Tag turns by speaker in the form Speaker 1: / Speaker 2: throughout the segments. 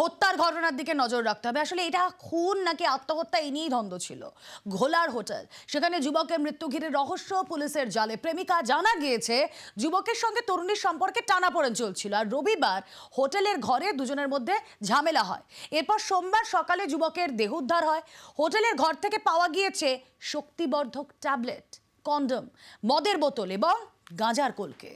Speaker 1: হত্যার ঘটনার দিকে নজর রাখতে হবে। আসলে এটা খুন নাকি আত্মহত্যা এই নিয়েই দ্বন্দ্ব ছিল। ঘোলার হোটেল, সেখানে যুবকের মৃত্যু ঘিরে রহস্য পুলিশের জালে। প্রেমিকা, জানা গিয়েছে যুবকের সঙ্গে তরুণীর সম্পর্কে টানাপোড়েন চলছিল, আর রবিবার হোটেলের ঘরে দুজনের মধ্যে ঝামেলা হয়। এরপর সোমবার সকালে যুবকের দেহ উদ্ধার হয়। হোটেলের ঘর থেকে পাওয়া গিয়েছে শক্তিবর্ধক ট্যাবলেট, কন্ডম, মদের বোতল এবং গাঁজার কলকে।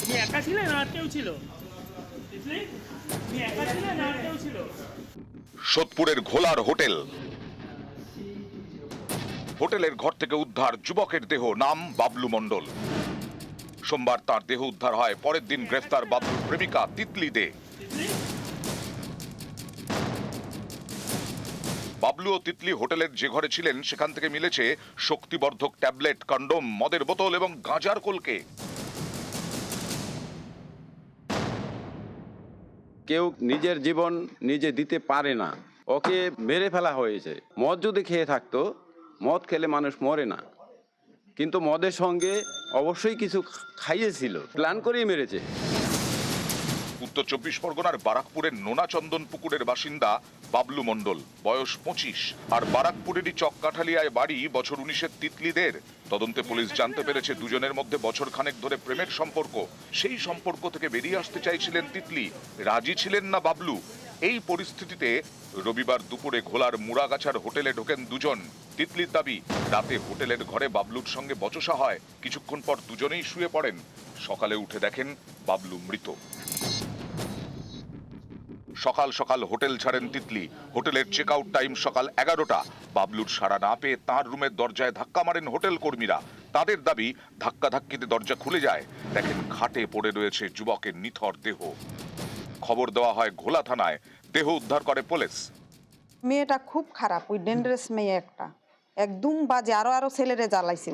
Speaker 2: তুমি একা ছিলে না আর কেউ ছিল? তুমি একা ছিলে না আর কেউ ছিল?
Speaker 3: সোদপুরের ঘোলার হোটেল, হোটেলের ঘর থেকে উদ্ধার যুবকের দেহ, নাম বাবলু মণ্ডল। সোমবার তার দেহ উদ্ধার হয়। পরের দিন গ্রেফতার বাবলুর প্রেমিকা তিতলি দে। বাবলু ও তিতলি হোটেলের যে ঘরে ছিলেন সেখান থেকে মিলেছে শক্তিবর্ধক ট্যাবলেট, কন্ডম, মদের বোতল এবং গাঁজার কলকে।
Speaker 4: কেউ নিজের জীবন নিজে দিতে পারে না, ওকে মেরে ফেলা হয়েছে। মদ যদি খেয়ে থাকতো, মদ খেলে মানুষ মরে না, কিন্তু মদের সঙ্গে অবশ্যই কিছু খাইয়েছিল, প্ল্যান করেই মেরেছে।
Speaker 3: উত্তর 24 পরগনার বারাকপুরের নোনাচন্দন পুকুরের বাসিন্দা বাবলু মণ্ডল, বয়স 25, আর বারাকপুরেরই চককাঠালিয়ায় বাড়ি। বছর 19-এর তিতলিদের। তদন্তে পুলিশ জানতে পেরেছে দুজনের মধ্যে বছর খানেক ধরে প্রেমের সম্পর্ক। সেই সম্পর্ক থেকে বেরিয়ে আসতে চাইছিলেন তিতলি, রাজি ছিলেন না বাবলু। এই পরিস্থিতিতে রবিবার দুপুরে ঘোলার মুড়াগাছার হোটেলে ঢোকেন দুজন। তিতলির দাবি, রাতে হোটেলের ঘরে বাবলুর সঙ্গে বচসা হয়। কিছুক্ষণ পর দুজনেই শুয়ে পড়েন। সকালে উঠে দেখেন বাবলু মৃত। সকাল সকাল হোটেল ছাড়েন তিতলি। হোটেলের চেক আউট টাইম সকাল 11টা। বাবলুর সাড়া না পেয়ে তাঁর রুমের দরজায় ধাক্কা মারেন হোটেল কর্মীরা। তাদের দাবি, ধাক্কাধাক্কিতে দরজা খুলে যায়। দেখেন খাটে পড়ে রয়েছে যুবকের নিথর দেহ। খবর দেওয়া হয় ঘোলা থানায়। দেহ উদ্ধার করে পুলিশ।
Speaker 5: মেয়েটা খুব খারাপ, ওই ডেঞ্জারাস মেয়ে একটা, একদম বাজে। আরো ছেলেরে জ্বালাইছে।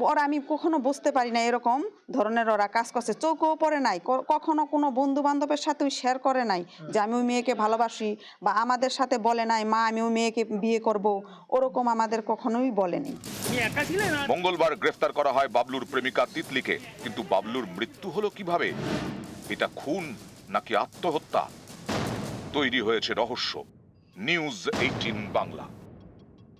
Speaker 5: ওরা আমি কখনো বুঝতে পারি না এরকম ধরনের ওরা কাজ করছে। চোখেও পড়ে নাই, কখনো কোনো বন্ধু বান্ধবের সাথে শেয়ার করে নাই যে আমি ওই মেয়েকে ভালোবাসি, বা আমাদের সাথে বলে নাই মা আমি ওই মেয়েকে বিয়ে করব, ওরকম আমাদের কখনোই বলেনি।
Speaker 2: তুমি একা ছিলে না?
Speaker 3: মঙ্গলবার গ্রেফতার করা হয় বাবলুর প্রেমিকা তিতলিকে। কিন্তু বাবলুর মৃত্যু হলো কিভাবে? এটা খুন নাকি আত্মহত্যা? তৈরি হয়েছে রহস্য। নিউজ 18 বাংলা।